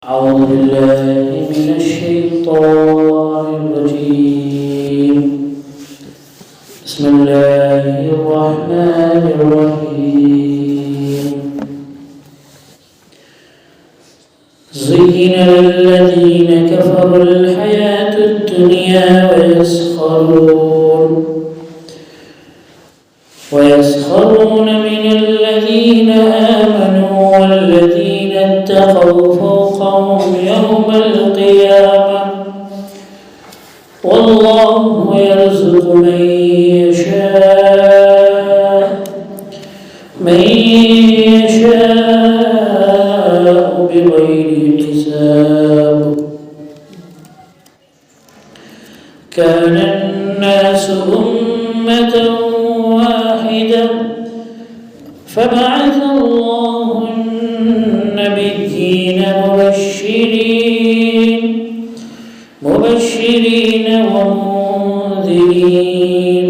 أعوذ بالله من الشيطان الرجيم. بسم الله الرحمن الرحيم. زين للذين كفروا الحياة الدنيا ويسخرون من الذين آمنوا والذين اتقوا فوقهم يوم القيامة والله يرزق من يشاء بغير حساب. كان الناس أمة واحدة فبعث الله النبيين مبشرين ومنذرين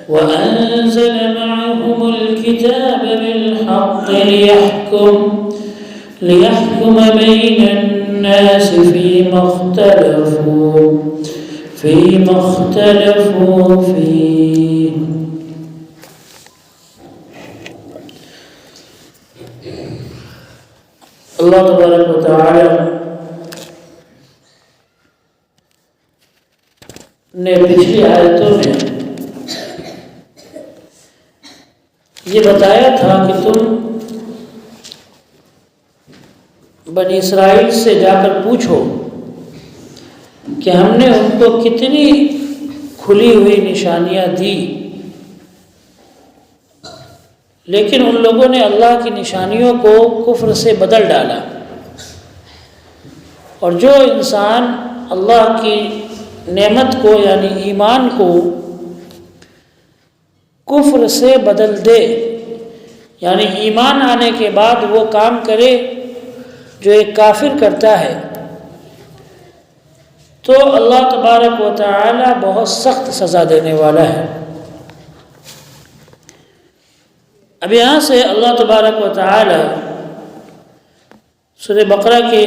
وأنزل معهم الكتاب بالحق ليحكم بين الناس فيما اختلفوا فيه. اللہ تبارک و تعالی نے پچھلی آیتوں میں یہ بتایا تھا کہ تم بنی اسرائیل سے جا کر پوچھو کہ ہم نے ان کو کتنی کھلی ہوئی نشانیاں دی، لیکن ان لوگوں نے اللہ کی نشانیوں کو کفر سے بدل ڈالا. اور جو انسان اللہ کی نعمت کو یعنی ایمان کو کفر سے بدل دے، یعنی ایمان آنے کے بعد وہ کام کرے جو ایک کافر کرتا ہے، تو اللہ تبارک و تعالی بہت سخت سزا دینے والا ہے. اب یہاں سے اللہ تبارک و تعالی سورہ بقرہ کے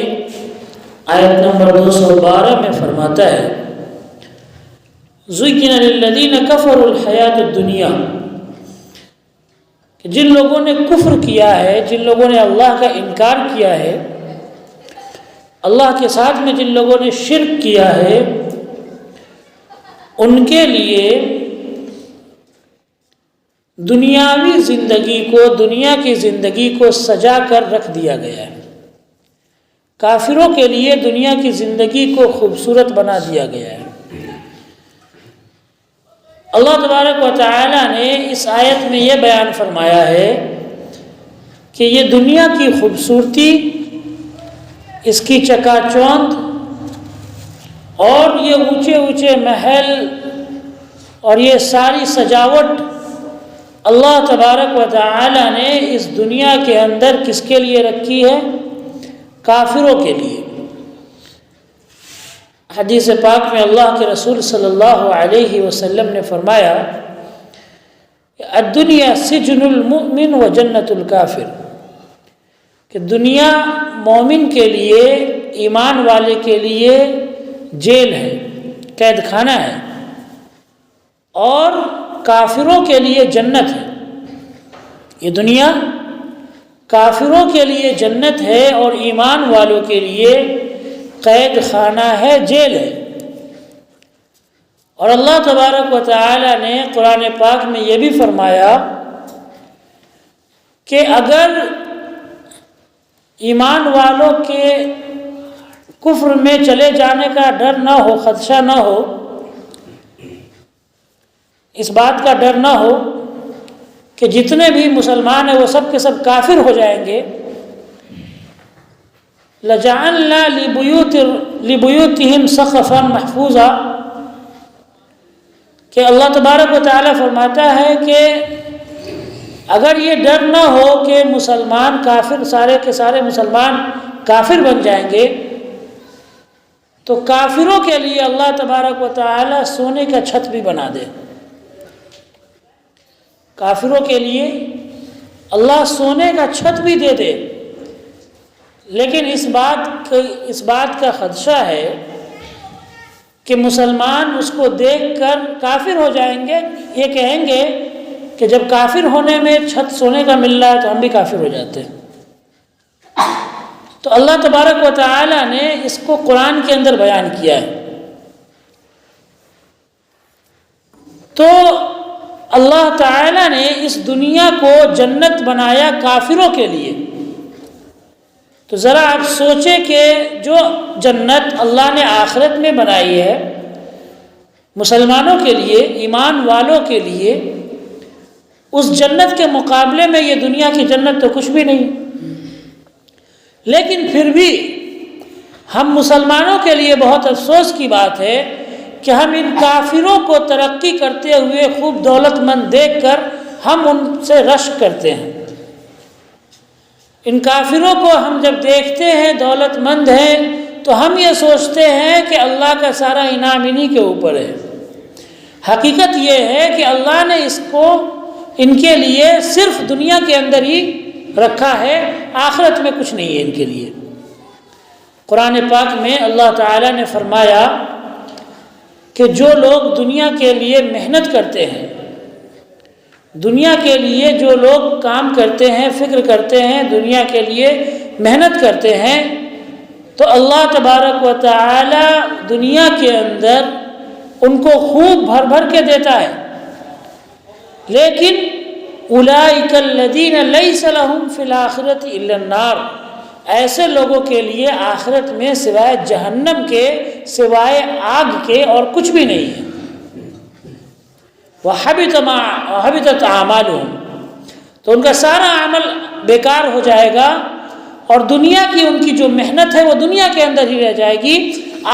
آیت نمبر 212 میں فرماتا ہے زُيِّنَ لِلَّذِينَ كَفَرُوا الْحَيَاةُ الدُّنْيَا، کہ جن لوگوں نے کفر کیا ہے، جن لوگوں نے اللہ کا انکار کیا ہے، اللہ کے ساتھ میں جن لوگوں نے شرک کیا ہے، ان کے لیے دنیاوی زندگی کو، دنیا کی زندگی کو سجا کر رکھ دیا گیا ہے. کافروں کے لیے دنیا کی زندگی کو خوبصورت بنا دیا گیا ہے. اللہ تبارک و تعالی نے اس آیت میں یہ بیان فرمایا ہے کہ یہ دنیا کی خوبصورتی، اس کی چکا چوند اور یہ اونچے اونچے محل اور یہ ساری سجاوٹ اللہ تبارک و تعالی نے اس دنیا کے اندر کس کے لیے رکھی ہے؟ کافروں کے لیے. حدیث پاک میں اللہ کے رسول صلی اللہ علیہ وسلم نے فرمایا کہ الدنیا سجن المؤمن و جنت الکافر، کہ دنیا مومن کے لیے، ایمان والے کے لیے جیل ہے، قید خانہ ہے، اور کافروں کے لیے جنت ہے. یہ دنیا کافروں کے لیے جنت ہے اور ایمان والوں کے لیے قید خانہ ہے، جیل ہے. اور اللہ تبارک و تعالی نے قرآن پاک میں یہ بھی فرمایا کہ اگر ایمان والوں کے کفر میں چلے جانے کا ڈر نہ ہو، خدشہ نہ ہو، اس بات کا ڈر نہ ہو کہ جتنے بھی مسلمان ہیں وہ سب کے سب کافر ہو جائیں گے، لَجَعَلْنَا لِبُيُوتِهِمْ سَقْفًا مَحْفُوظًا، کہ اللہ تبارک و تعالیٰ فرماتا ہے کہ اگر یہ ڈر نہ ہو کہ مسلمان کافر، سارے کے سارے مسلمان کافر بن جائیں گے، تو کافروں کے لیے اللہ تبارک و تعالی سونے کا چھت بھی بنا دے. کافروں کے لیے اللہ سونے کا چھت بھی دے دے، لیکن اس بات کا خدشہ ہے کہ مسلمان اس کو دیکھ کر کافر ہو جائیں گے، یہ کہیں گے کہ جب کافر ہونے میں چھت سونے کا مل رہا ہے تو ہم بھی کافر ہو جاتے ہیں۔ تو اللہ تبارک و تعالی نے اس کو قرآن کے اندر بیان کیا ہے۔ تو اللہ تعالی نے اس دنیا کو جنت بنایا کافروں کے لیے۔ تو ذرا آپ سوچیں کہ جو جنت اللہ نے آخرت میں بنائی ہے مسلمانوں کے لیے، ایمان والوں کے لیے، اس جنت کے مقابلے میں یہ دنیا کی جنت تو کچھ بھی نہیں۔ لیکن پھر بھی ہم مسلمانوں کے لیے بہت افسوس کی بات ہے کہ ہم ان کافروں کو ترقی کرتے ہوئے خوب دولت مند دیکھ کر ہم ان سے رشک کرتے ہیں۔ ان کافروں کو ہم جب دیکھتے ہیں دولت مند ہیں تو ہم یہ سوچتے ہیں کہ اللہ کا سارا انعام انہی کے اوپر ہے۔ حقیقت یہ ہے کہ اللہ نے اس کو ان کے لیے صرف دنیا کے اندر ہی رکھا ہے، آخرت میں کچھ نہیں ہے ان کے لیے۔ قرآن پاک میں اللہ تعالیٰ نے فرمایا کہ جو لوگ دنیا کے لیے محنت کرتے ہیں، دنیا کے لیے جو لوگ کام کرتے ہیں، فکر کرتے ہیں، دنیا کے لیے محنت کرتے ہیں، تو اللہ تبارک و تعالی دنیا کے اندر ان کو خوب بھر بھر کے دیتا ہے۔ لیکن اولئک الذین لیس لہم فی الآخرۃ الا النار، ایسے لوگوں کے لیے آخرت میں سوائے جہنم کے، سوائے آگ کے اور کچھ بھی نہیں ہے۔ وَحَبِطَتْ أَعْمَالُهُمْ، تو ان کا سارا عمل بیکار ہو جائے گا، اور دنیا کی ان کی جو محنت ہے وہ دنیا کے اندر ہی رہ جائے گی،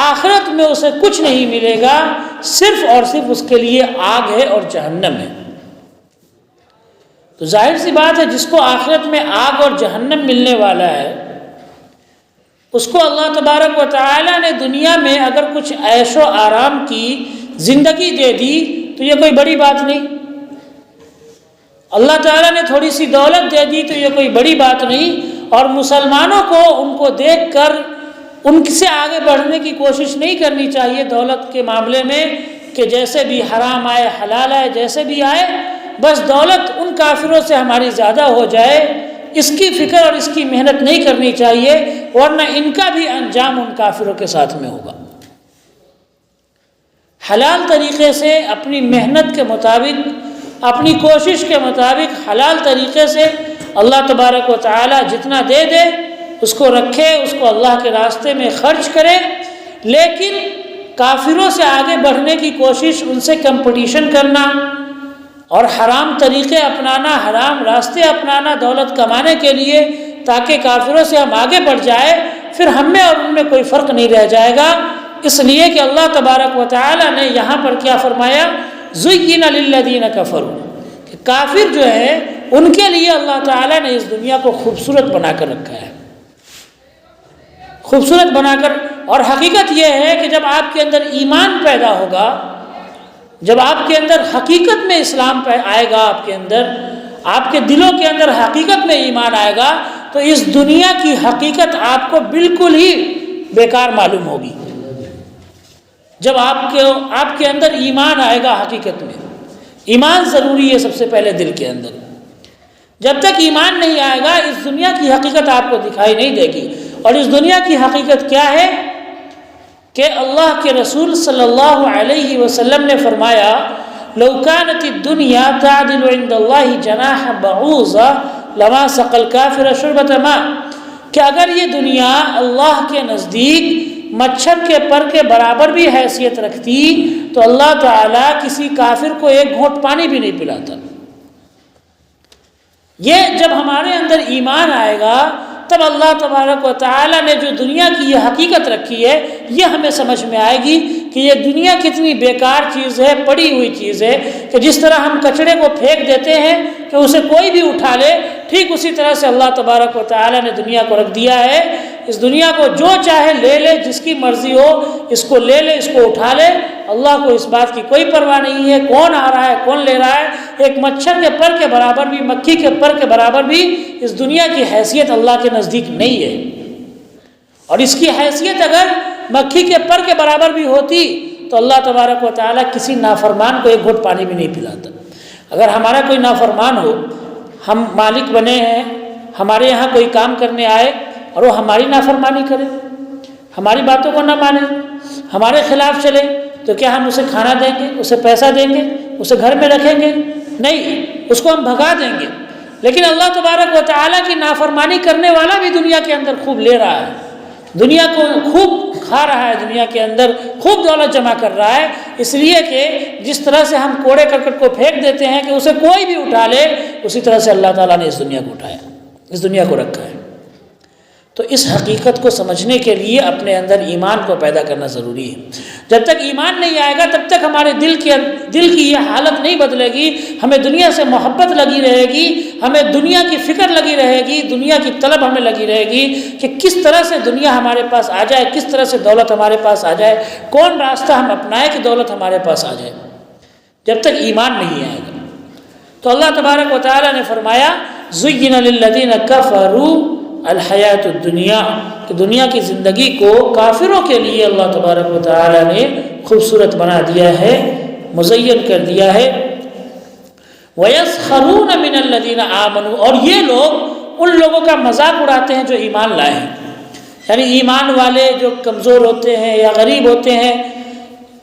آخرت میں اسے کچھ نہیں ملے گا، صرف اور صرف اس کے لیے آگ ہے اور جہنم ہے۔ تو ظاہر سی بات ہے جس کو آخرت میں آگ اور جہنم ملنے والا ہے، اس کو اللہ تبارک و تعالی نے دنیا میں اگر کچھ عیش و آرام کی زندگی دے دی تو یہ کوئی بڑی بات نہیں۔ اللہ تعالیٰ نے تھوڑی سی دولت دے دی تو یہ کوئی بڑی بات نہیں، اور مسلمانوں کو ان کو دیکھ کر ان سے آگے بڑھنے کی کوشش نہیں کرنی چاہیے دولت کے معاملے میں، کہ جیسے بھی حرام آئے حلال آئے جیسے بھی آئے، بس دولت ان کافروں سے ہماری زیادہ ہو جائے، اس کی فکر اور اس کی محنت نہیں کرنی چاہیے، ورنہ ان کا بھی انجام ان کافروں کے ساتھ میں ہوگا۔ حلال طریقے سے اپنی محنت کے مطابق، اپنی کوشش کے مطابق حلال طریقے سے اللہ تبارک و تعالی جتنا دے دے اس کو رکھے، اس کو اللہ کے راستے میں خرچ کرے، لیکن کافروں سے آگے بڑھنے کی کوشش، ان سے کمپٹیشن کرنا اور حرام طریقے اپنانا، حرام راستے اپنانا دولت کمانے کے لیے تاکہ کافروں سے ہم آگے بڑھ جائے، پھر ہم میں اور ان میں کوئی فرق نہیں رہ جائے گا۔ اس لیے کہ اللہ تبارک و تعالی نے یہاں پر کیا فرمایا، زُيِّنَ لِلَّذِينَ كَفَرُوا، کہ کافر جو ہے ان کے لیے اللہ تعالی نے اس دنیا کو خوبصورت بنا کر رکھا ہے، خوبصورت بنا کر۔ اور حقیقت یہ ہے کہ جب آپ کے اندر ایمان پیدا ہوگا، جب آپ کے اندر حقیقت میں اسلام آئے گا، آپ کے اندر، آپ کے دلوں کے اندر حقیقت میں ایمان آئے گا، تو اس دنیا کی حقیقت آپ کو بالکل ہی بیکار معلوم ہوگی۔ جب آپ کے اندر ایمان آئے گا، حقیقت میں ایمان ضروری ہے سب سے پہلے دل کے اندر۔ جب تک ایمان نہیں آئے گا اس دنیا کی حقیقت آپ کو دکھائی نہیں دے گی۔ اور اس دنیا کی حقیقت کیا ہے کہ اللہ کے رسول صلی اللہ علیہ وسلم نے فرمایا، لو كانت الدنيا تعدل عند الله جناح بعوضة لما سقى الكافر شربة ماء، کہ اگر یہ دنیا اللہ کے نزدیک مچھر کے پر کے برابر بھی حیثیت رکھتی تو اللہ تعالیٰ کسی کافر کو ایک گھونٹ پانی بھی نہیں پلاتا۔ یہ جب ہمارے اندر ایمان آئے گا تب اللہ تبارک و تعالیٰ نے جو دنیا کی یہ حقیقت رکھی ہے یہ ہمیں سمجھ میں آئے گی کہ یہ دنیا کتنی بیکار چیز ہے، پڑی ہوئی چیز ہے، کہ جس طرح ہم کچڑے کو پھینک دیتے ہیں کہ اسے کوئی بھی اٹھا لے، ٹھیک اسی طرح سے اللہ تبارک و تعالیٰ نے دنیا کو رکھ دیا ہے۔ اس دنیا کو جو چاہے لے لے، جس کی مرضی ہو اس کو لے لے، اس کو اٹھا لے، اللہ کو اس بات کی کوئی پرواہ نہیں ہے کون آ رہا ہے کون لے رہا ہے۔ ایک مچھر کے پر کے برابر بھی، مکھی کے پر کے برابر بھی اس دنیا کی حیثیت اللہ کے نزدیک نہیں ہے۔ اور اس کی حیثیت اگر مکھی کے پر کے برابر بھی ہوتی تو اللہ تبارک و تعالیٰ کسی نافرمان کو ایک گھٹ پانی بھی نہیں پلاتا۔ اگر ہمارا کوئی نافرمان ہو، ہم مالک بنے ہیں، ہمارے یہاں کوئی کام کرنے آئے اور وہ ہماری نافرمانی کرے، ہماری باتوں کو نہ مانے، ہمارے خلاف چلے، تو کیا ہم اسے کھانا دیں گے، اسے پیسہ دیں گے، اسے گھر میں رکھیں گے؟ نہیں، اس کو ہم بھگا دیں گے۔ لیکن اللہ تبارک و تعالیٰ کی نافرمانی کرنے والا بھی دنیا کے اندر خوب لے رہا ہے، دنیا کو خوب کھا رہا ہے، دنیا کے اندر خوب دولت جمع کر رہا ہے، اس لیے کہ جس طرح سے ہم کوڑے کرکٹ کو پھینک دیتے ہیں کہ اسے کوئی بھی اٹھا لے، اسی طرح سے اللہ تعالیٰ نے اس دنیا کو اٹھایا، اس دنیا کو رکھا ہے۔ تو اس حقیقت کو سمجھنے کے لیے اپنے اندر ایمان کو پیدا کرنا ضروری ہے۔ جب تک ایمان نہیں آئے گا تب تک ہمارے دل کی یہ حالت نہیں بدلے گی، ہمیں دنیا سے محبت لگی رہے گی، ہمیں دنیا کی فکر لگی رہے گی، دنیا کی طلب ہمیں لگی رہے گی کہ کس طرح سے دنیا ہمارے پاس آ جائے، کس طرح سے دولت ہمارے پاس آ جائے، کون راستہ ہم اپنائیں کہ دولت ہمارے پاس آ جائے، جب تک ایمان نہیں آئے گا۔ تو اللہ تبارک و تعالیٰ نے فرمایا زُيِّنَ لِلَّذِينَ كَفَرُوا الحیات الدنیا، کہ دنیا کی زندگی کو کافروں کے لیے اللہ تبارک و تعالیٰ نے خوبصورت بنا دیا ہے، مزین کر دیا ہے۔ وَيَسْخَرُونَ مِنَ الَّذِينَ آمَنُوا، اور یہ لوگ ان لوگوں کا مذاق اڑاتے ہیں جو ایمان لائے ہیں، یعنی ایمان والے جو کمزور ہوتے ہیں یا غریب ہوتے ہیں،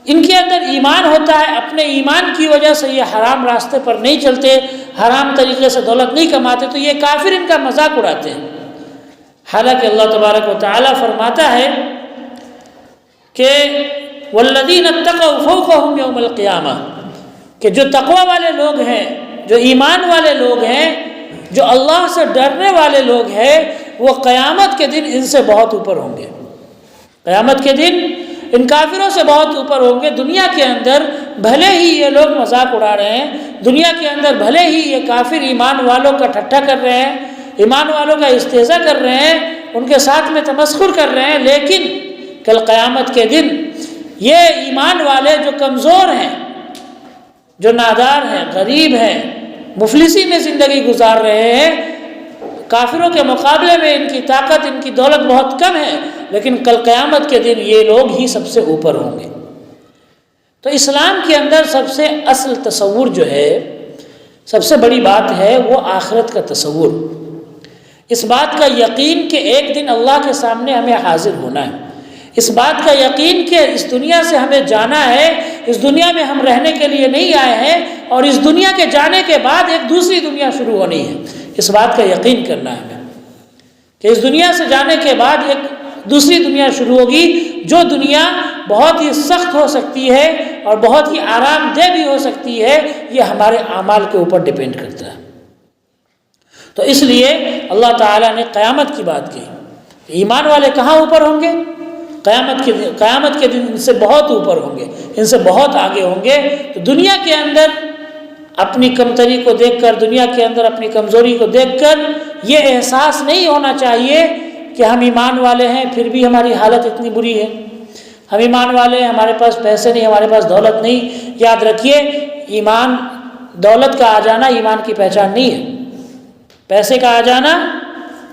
ان کے اندر ایمان ہوتا ہے، اپنے ایمان کی وجہ سے یہ حرام راستے پر نہیں چلتے، حرام طریقے سے دولت نہیں کماتے، تو یہ کافر ان کا مذاق اڑاتے ہیں۔ حالانکہ اللہ تبارک و تعالیٰ فرماتا ہے کہ والذین اتقوا فوقہم یوم القیامہ، کہ جو تقوی والے لوگ ہیں، جو ایمان والے لوگ ہیں، جو اللہ سے ڈرنے والے لوگ ہیں، وہ قیامت کے دن ان سے بہت اوپر ہوں گے، قیامت کے دن ان کافروں سے بہت اوپر ہوں گے۔ دنیا کے اندر بھلے ہی یہ لوگ مذاق اڑا رہے ہیں، دنیا کے اندر بھلے ہی یہ کافر ایمان والوں کا ٹھٹھا کر رہے ہیں، ایمان والوں کا استہزاء کر رہے ہیں، ان کے ساتھ میں تمسخر کر رہے ہیں، لیکن کل قیامت کے دن یہ ایمان والے جو کمزور ہیں، جو نادار ہیں، غریب ہیں، مفلسی میں زندگی گزار رہے ہیں، کافروں کے مقابلے میں ان کی طاقت، ان کی دولت بہت کم ہے، لیکن کل قیامت کے دن یہ لوگ ہی سب سے اوپر ہوں گے۔ تو اسلام کے اندر سب سے اصل تصور جو ہے، سب سے بڑی بات ہے وہ آخرت کا تصور، اس بات کا یقین کہ ایک دن اللہ کے سامنے ہمیں حاضر ہونا ہے، اس بات کا یقین کہ اس دنیا سے ہمیں جانا ہے، اس دنیا میں ہم رہنے کے لیے نہیں آئے ہیں، اور اس دنیا کے جانے کے بعد ایک دوسری دنیا شروع ہونی ہے، اس بات کا یقین کرنا ہے ہمیں کہ اس دنیا سے جانے کے بعد ایک دوسری دنیا شروع ہوگی، جو دنیا بہت ہی سخت ہو سکتی ہے اور بہت ہی آرام دہ بھی ہو سکتی ہے، یہ ہمارے اعمال کے اوپر ڈیپینڈ کرتا ہے۔ تو اس لیے اللہ تعالیٰ نے قیامت کی بات کی، ایمان والے کہاں اوپر ہوں گے؟ قیامت کے دن ان سے بہت اوپر ہوں گے، ان سے بہت آگے ہوں گے۔ تو دنیا کے اندر اپنی کمتری کو دیکھ کر، دنیا کے اندر اپنی کمزوری کو دیکھ کر یہ احساس نہیں ہونا چاہیے کہ ہم ایمان والے ہیں پھر بھی ہماری حالت اتنی بری ہے، ہم ایمان والے ہیں ہمارے پاس پیسے نہیں، ہمارے پاس دولت نہیں۔ یاد رکھیے، ایمان، دولت کا آ جانا ایمان کی پہچان نہیں ہے، پیسے کا آ جانا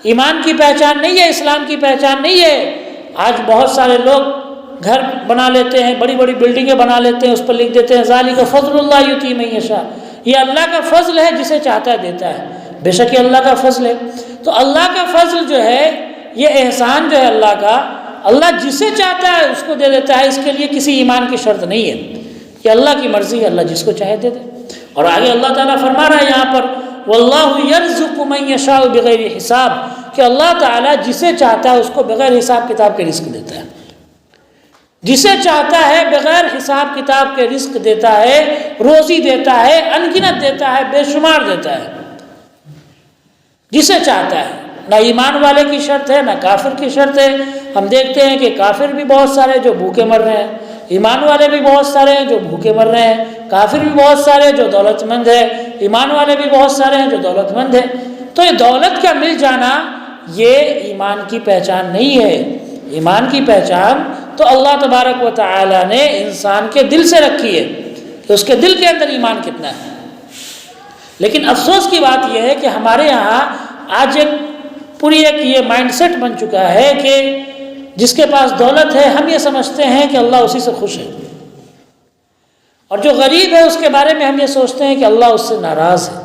ایمان کی پہچان نہیں ہے، اسلام کی پہچان نہیں ہے۔ آج بہت سارے لوگ گھر بنا لیتے ہیں، بڑی بڑی بلڈنگیں بنا لیتے ہیں، اس پر لکھ دیتے ہیں ذالک فضل اللہ یؤتی من یشاء، یہ اللہ کا فضل ہے، جسے چاہتا ہے دیتا ہے۔ بے شک یہ اللہ کا فضل ہے۔ تو اللہ کا فضل جو ہے، یہ احسان جو ہے اللہ کا، اللہ جسے چاہتا ہے اس کو دے دیتا ہے، اس کے لیے کسی ایمان کی شرط نہیں ہے، یہ اللہ کی مرضی ہے، اللہ جس کو چاہے دے دے۔ اور آگے اللہ تعالیٰ فرما رہا ہے یہاں پر واللہ یرزق من یشاء بغیر حساب، کہ اللہ تعالیٰ جسے چاہتا ہے اس کو بغیر حساب کتاب کے رزق دیتا ہے، جسے چاہتا ہے بغیر حساب کتاب کے رزق دیتا ہے، روزی دیتا ہے، انگنت دیتا ہے، بے شمار دیتا ہے، جسے چاہتا ہے۔ نہ ایمان والے کی شرط ہے، نہ کافر کی شرط ہے۔ ہم دیکھتے ہیں کہ کافر بھی بہت سارے جو بھوکے مر رہے ہیں، ایمان والے بھی بہت سارے ہیں جو بھوکے مر رہے ہیں، کافر بھی بہت سارے جو دولت مند ہے، ایمان والے بھی بہت سارے ہیں جو دولت مند ہے۔ تو یہ دولت کا مل جانا یہ ایمان کی پہچان نہیں ہے۔ ایمان کی پہچان تو اللہ تبارک و تعالی نے انسان کے دل سے رکھی ہے کہ اس کے دل کے اندر ایمان کتنا ہے۔ لیکن افسوس کی بات یہ ہے کہ ہمارے یہاں آج ایک پوری ایک یہ مائنڈ سیٹ بن چکا ہے کہ جس کے پاس دولت ہے ہم یہ سمجھتے ہیں کہ اللہ اسی سے خوش ہے، اور جو غریب ہے اس کے بارے میں ہم یہ سوچتے ہیں کہ اللہ اس سے ناراض ہے۔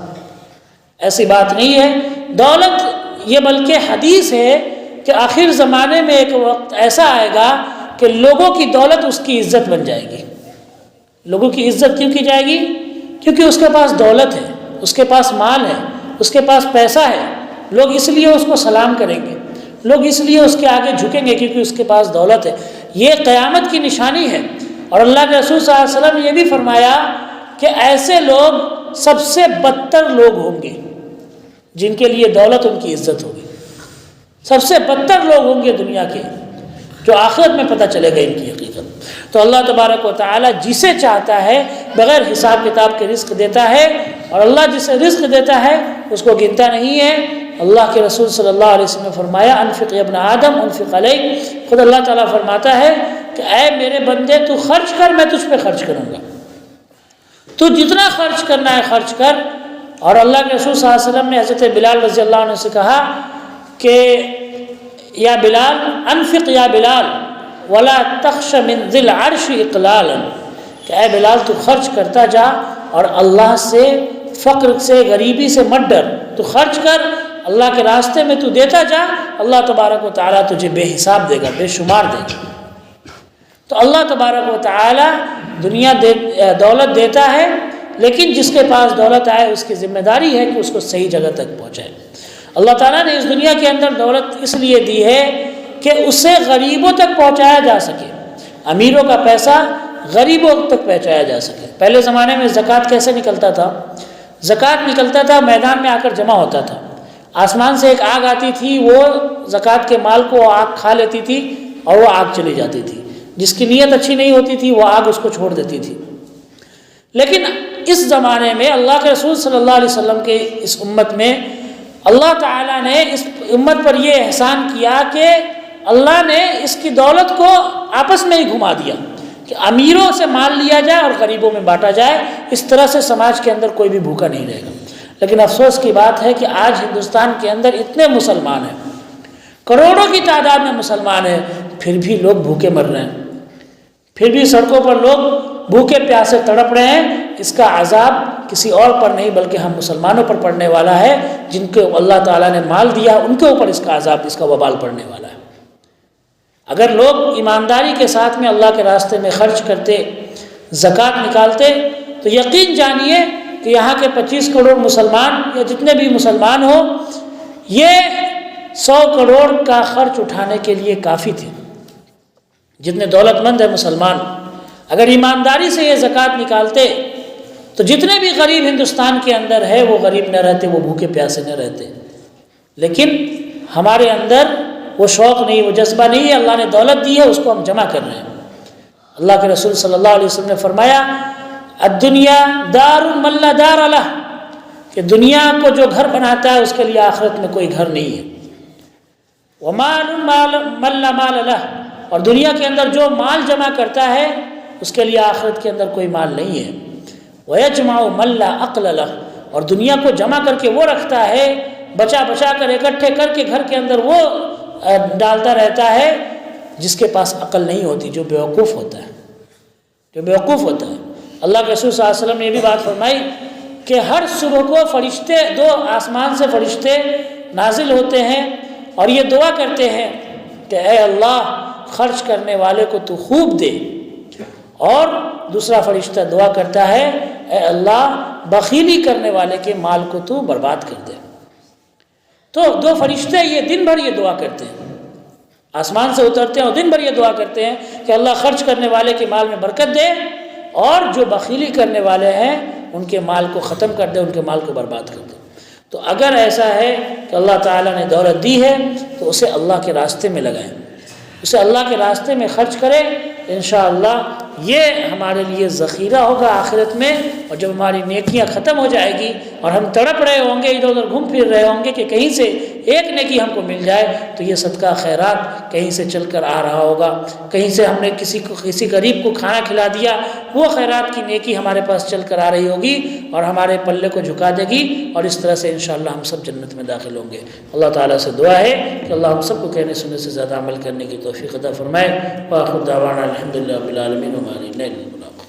ایسی بات نہیں ہے۔ دولت یہ بلکہ حدیث ہے کہ آخر زمانے میں ایک وقت ایسا آئے گا کہ لوگوں کی دولت اس کی عزت بن جائے گی۔ لوگوں کی عزت کیوں کی جائے گی؟ کیونکہ اس کے پاس دولت ہے، اس کے پاس مال ہے، اس کے پاس پیسہ ہے، لوگ اس لیے اس کو سلام کریں گے، لوگ اس لیے اس کے آگے جھکیں گے کیونکہ اس کے پاس دولت ہے۔ یہ قیامت کی نشانی ہے۔ اور اللہ کے رسول صلی اللہ علیہ وسلم نے یہ بھی فرمایا کہ ایسے لوگ سب سے بدتر لوگ ہوں گے جن کے لیے دولت ان کی عزت ہوگی۔ سب سے بدتر لوگ ہوں گے دنیا کے، جو آخرت میں پتہ چلے گا ان کی حقیقت۔ تو اللہ تبارک و تعالی جسے چاہتا ہے بغیر حساب کتاب کے رزق دیتا ہے، اور اللہ جسے رزق دیتا ہے اس کو گنتا نہیں ہے۔ اللہ کے رسول صلی اللہ علیہ وسلم نے فرمایا انفق یا ابن آدم انفق علیک۔ خود اللہ تعالیٰ فرماتا ہے کہ اے میرے بندے تو خرچ کر، میں تجھ پہ خرچ کروں گا، تو جتنا خرچ کرنا ہے خرچ کر۔ اور اللہ کے رسول صلی اللہ علیہ وسلم نے حضرت بلال رضی اللہ عنہ سے کہا کہ یا بلال انفق یا بلال ولا تخش من ذی العرش اقلالا، کہ اے بلال تو خرچ کرتا جا اور اللہ سے فقر سے غریبی سے مت ڈر، تو خرچ کر، اللہ کے راستے میں تو دیتا جا، اللہ تبارک و تعالیٰ تجھے بے حساب دے گا، بے شمار دے گا۔ تو اللہ تبارک و تعالیٰ دولت دیتا ہے، لیکن جس کے پاس دولت آئے اس کی ذمہ داری ہے کہ اس کو صحیح جگہ تک پہنچائے۔ اللہ تعالیٰ نے اس دنیا کے اندر دولت اس لیے دی ہے کہ اسے غریبوں تک پہنچایا جا سکے، امیروں کا پیسہ غریبوں تک پہنچایا جا سکے۔ پہلے زمانے میں زکوٰۃ کیسے نکلتا تھا؟ زکوٰۃ نکلتا تھا میدان میں آ کر جمع ہوتا تھا، آسمان سے ایک آگ آتی تھی، وہ زکوٰۃ کے مال کو آگ کھا لیتی تھی اور وہ آگ چلی جاتی تھی۔ جس کی نیت اچھی نہیں ہوتی تھی وہ آگ اس کو چھوڑ دیتی تھی۔ لیکن اس زمانے میں اللہ کے رسول صلی اللہ علیہ وسلم کے اس امت میں اللہ تعالیٰ نے اس امت پر یہ احسان کیا کہ اللہ نے اس کی دولت کو آپس میں ہی گھما دیا کہ امیروں سے مال لیا جائے اور غریبوں میں بانٹا جائے۔ اس طرح سے سماج کے اندر کوئی بھی بھوکا نہیں رہے گا۔ لیکن افسوس کی بات ہے کہ آج ہندوستان کے اندر اتنے مسلمان ہیں، کروڑوں کی تعداد میں مسلمان ہیں، پھر بھی لوگ بھوکے مر رہے ہیں، پھر بھی سڑکوں پر لوگ بھوکے پیاسے تڑپ رہے ہیں۔ اس کا عذاب کسی اور پر نہیں بلکہ ہم مسلمانوں پر پڑنے والا ہے، جن کو اللہ تعالیٰ نے مال دیا ان کے اوپر اس کا عذاب، اس کا وبال پڑنے والا ہے۔ اگر لوگ ایمانداری کے ساتھ میں اللہ کے راستے میں خرچ کرتے، زکوٰۃ نکالتے، تو یقین جانیے کہ یہاں کے 25 کروڑ مسلمان یا جتنے بھی مسلمان ہوں، یہ 100 کروڑ کا خرچ اٹھانے کے لیے کافی تھے۔ جتنے دولت مند ہیں مسلمان اگر ایمانداری سے یہ زکوٰۃ نکالتے تو جتنے بھی غریب ہندوستان کے اندر ہے وہ غریب نہ رہتے، وہ بھوکے پیاسے نہ رہتے۔ لیکن ہمارے اندر وہ شوق نہیں، وہ جذبہ نہیں ہے۔ اللہ نے دولت دی ہے، اس کو ہم جمع کر رہے ہیں۔ اللہ کے رسول صلی اللہ علیہ وسلم نے فرمایا الدنیا دار من لا دار لہ، کہ دنیا کو جو گھر بناتا ہے اس کے لیے آخرت میں کوئی گھر نہیں ہے۔ ومال من لا مال لہ، اور دنیا کے اندر جو مال جمع کرتا ہے اس کے لیے آخرت کے اندر کوئی مال نہیں ہے۔ وَيَجْمَعُ مَن لَا عَقْلَ لَهُ، اور دنیا کو جمع کر کے وہ رکھتا ہے، بچا بچا کر اکٹھے کر کے گھر کے اندر وہ ڈالتا رہتا ہے جس کے پاس عقل نہیں ہوتی، جو بیوقوف ہوتا ہے، جو بیوقوف ہوتا ہے۔ اللہ کے رسول صلی اللہ علیہ وسلم نے یہ بھی بات فرمائی کہ ہر صبح کو فرشتے، 2 آسمان سے فرشتے نازل ہوتے ہیں اور یہ دعا کرتے ہیں کہ اے اللہ خرچ کرنے والے کو تو خوب دے، اور دوسرا فرشتہ دعا کرتا ہے اے اللہ بخیلی کرنے والے کے مال کو تو برباد کر دے۔ تو 2 فرشتے یہ دن بھر یہ دعا کرتے ہیں، آسمان سے اترتے ہیں اور دن بھر یہ دعا کرتے ہیں کہ اللہ خرچ کرنے والے کے مال میں برکت دے، اور جو بخیلی کرنے والے ہیں ان کے مال کو ختم کر دے، ان کے مال کو برباد کر دے۔ تو اگر ایسا ہے کہ اللہ تعالیٰ نے دولت دی ہے تو اسے اللہ کے راستے میں لگائیں، اسے اللہ کے راستے میں خرچ کریں، انشاءاللہ یہ ہمارے لیے ذخیرہ ہوگا آخرت میں، اور جب ہماری نیکیاں ختم ہو جائے گی اور ہم تڑپ رہے ہوں گے، ادھر ادھر گھوم پھر رہے ہوں گے کہ کہیں سے ایک نیکی ہم کو مل جائے، تو یہ صدقہ خیرات کہیں سے چل کر آ رہا ہوگا، کہیں سے ہم نے کسی غریب کو کھانا کھلا دیا، وہ خیرات کی نیکی ہمارے پاس چل کر آ رہی ہوگی اور ہمارے پلے کو جھکا دے گی، اور اس طرح سے انشاءاللہ ہم سب جنت میں داخل ہوں گے۔ اللہ تعالیٰ سے دعا ہے کہ اللہ ہم سب کو کہنے سننے سے زیادہ عمل کرنے کی توفیق عطا فرمائے۔ وآخر دعوانا الحمدللہ رب العالمین، وما علینا الا البلاغ۔